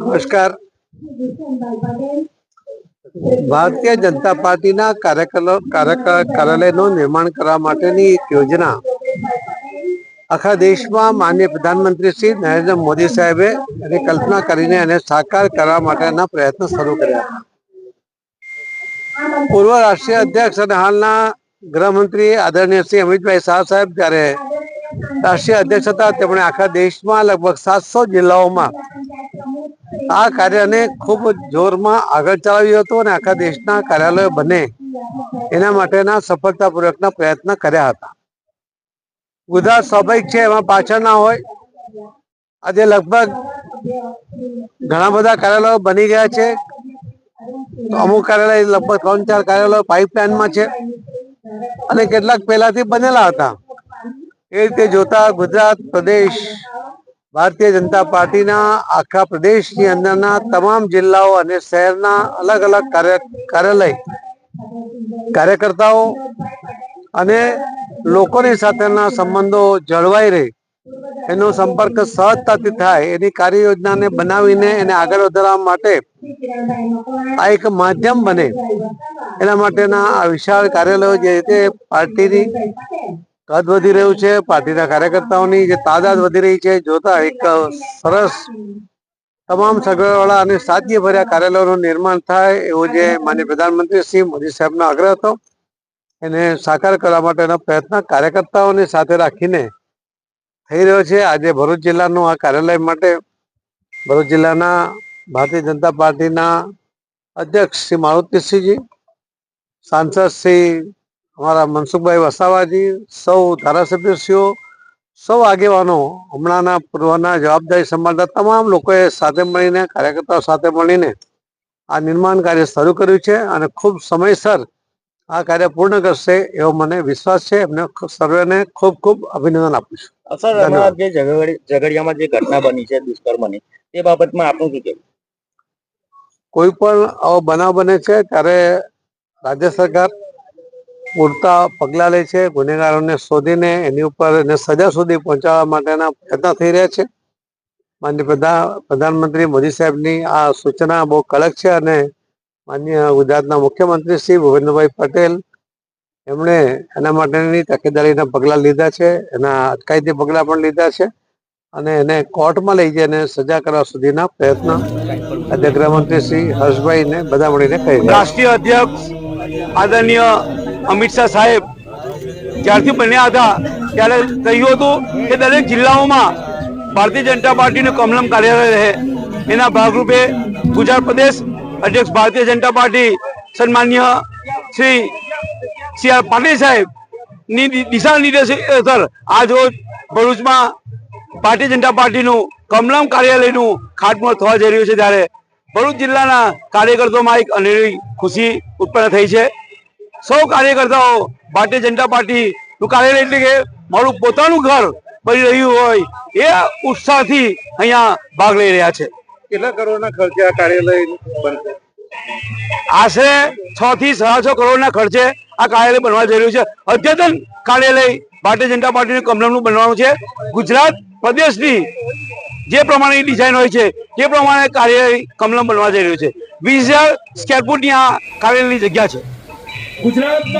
નમસ્કાર. ભારતીય જનતા પાર્ટીના કાર્યાલયનું નિર્માણ કરવા માટેની એક યોજના આખા દેશમાં માનનીય પ્રધાનમંત્રી શ્રી નરેન્દ્ર મોદી સાહેબે એની કલ્પના કરીને એને સાકાર કરવા માટેના પ્રયત્નો શરૂ કર્યા હતા. પૂર્વ રાષ્ટ્રીય અધ્યક્ષ અને હાલના ગૃહમંત્રી આદરણીય શ્રી અમિતભાઈ શાહ સાહેબ જ્યારે રાષ્ટ્રીય અધ્યક્ષ હતા, તેમણે આખા દેશમાં લગભગ 700 જિલ્લાઓમાં આ કાર્યને ખૂબ જોરમાં આગળ ચલાવ્યું હતું અને આખા દેશના કાર્યાલયો બને એના માટેના સફળતાપૂર્વકના પ્રયત્ન કર્યા હતા. ગુજરાત સ્વાભાવિક છે, એમાં પાછળ ના હોય. આજે લગભગ ઘણા બધા કાર્યાલયો બની ગયા છે. અમુક કાર્યાલય લગભગ 3-4 કાર્યાલયો પાઇપલાઇનમાં છે અને કેટલાક પહેલાથી બનેલા હતા. એ રીતે જોતા ગુજરાત પ્રદેશ ભારતીય જનતા પાર્ટીના આખા પ્રદેશની અંદરના તમામ જિલ્લાઓ અને શહેરના અલગ અલગ કાર્યકર્તાઓ અને લોકોની સાથેના સંબંધો જળવાઈ રહે, એનો સંપર્ક સહજતાથી થાય એની કાર્ય યોજનાને બનાવીને એને આગળ વધારવા માટે આ એક માધ્યમ બને એના માટેના આ વિશાળ કાર્યાલયો જે રીતે પાર્ટીની કદ વધી રહ્યું છે, પાર્ટીના કાર્યકર્તાઓની જે તાદાદ વધી રહી છે, જોતા એક સરસ તમામ સગવડવાળા અને સાધ્યભર્યા કાર્યાલયોનું નિર્માણ થાય એવો જે માનનીય પ્રધાનમંત્રી શ્રી મોદી સાહેબનો આગ્રહ હતો, એને સાકાર કરવા માટેનો પ્રયત્ન કાર્યકર્તાઓને સાથે રાખીને થઈ રહ્યો છે. આજે ભરૂચ જિલ્લાનું આ કાર્યાલય માટે ભરૂચ જિલ્લાના ભારતીય જનતા પાર્ટીના અધ્યક્ષ શ્રી મારુતિસિંહજી, સાંસદ શ્રી અમારા મનસુખભાઈ વસાવાજી, સૌ ધારાસભ્યશ્રીઓ, સૌ આગેવાનો, હમણાંના પૂર્વના જવાબદારી સંભાળતા તમામ લોકોએ સાથે મળીને, કાર્યકર્તાઓ સાથે મળીને આ નિર્માણ કાર્ય શરૂ કર્યું છે અને ખૂબ સમયસર આ કાર્ય પૂર્ણ કરશે એવો મને વિશ્વાસ છે. એમને સર્વેને ખૂબ ખૂબ અભિનંદન આપું છું. સર, જે ઝઘડિયામાં જે ઘટના બની છે દુષ્કર્મની, તે બાબતમાં આપનું શું કહેવું? કોઈ પણ આવો બનાવ બને છે ત્યારે રાજ્ય સરકાર પૂરતા પગલાં લે છે. ગુનેગારોને શોધીને એની ઉપર એને સજા સુધી પહોંચાડવા માટેના પ્રયત્ન થઈ રહ્યા છે. માનનીય પ્રધાનમંત્રી મોદી સાહેબની આ સૂચના બહુ કડક છે અને માનનીય ગુજરાતના મુખ્યમંત્રી શ્રી ભૂપેન્દ્રભાઈ પટેલ એમણે એના માટેની તકેદારીના પગલાં લીધા છે, એના અટકાયતી પગલાં પણ લીધા છે અને એને કોર્ટમાં લઈ જઈને સજા કરવા સુધીના પ્રયત્ન આજે ગૃહમંત્રી શ્રી હર્ષભાઈને બધા મળીને કરી રહ્યા. રાષ્ટ્રીય અધ્યક્ષ આદરણીય અમિત શાહ સાહેબ જ્યારથી બન્યા હતા ત્યારે કહ્યું હતું કે દરેક જિલ્લાઓમાં ભારતીય જનતા પાર્ટીનું કમલમ કાર્યાલય રહે. એના ભાગરૂપે ગુજરાત પ્રદેશ અધ્યક્ષ ભારતીય જનતા પાર્ટી સન્માનીય શ્રી સી આર પાટીલ સાહેબની દિશા નિર્દેશ હેઠળ આજ રોજ ભરૂચમાં ભારતીય જનતા પાર્ટીનું કમલમ કાર્યાલયનું ખાતમુહૂર્ત થવા જઈ રહ્યું છે. ત્યારે ભરૂચ જિલ્લાના કાર્યકર્તાઓમાં એક અનેરી ખુશી ઉત્પન્ન થઈ છે. સૌ કાર્યકર્તાઓ ભારતીય જનતા પાર્ટીનું કાર્યાલય એટલે કે મારું પોતાનું ઘર બની રહ્યું હોય એ ઉત્સાહથી અહીંયા ભાગ લઈ રહ્યા છે. કેટલા કરોડના ખર્ચે આ કાર્યાલય બનશે? આશરે 6 થી 6.5 કરોડના ખર્ચે આ કાર્યાલય બનવા જઈ રહ્યું છે. અદ્યતન કાર્યાલય ભારતીય જનતા પાર્ટીનું કમલમનું બનવાનું છે. ગુજરાત પ્રદેશની જે પ્રમાણેની ડિઝાઇન હોય છે તે પ્રમાણે કાર્યાલય કમલમ બનવા જઈ રહ્યું છે. 20,000 સ્ક્વેર ફૂટની આ કાર્યાલયની જગ્યા છે. ગુજરાતમાં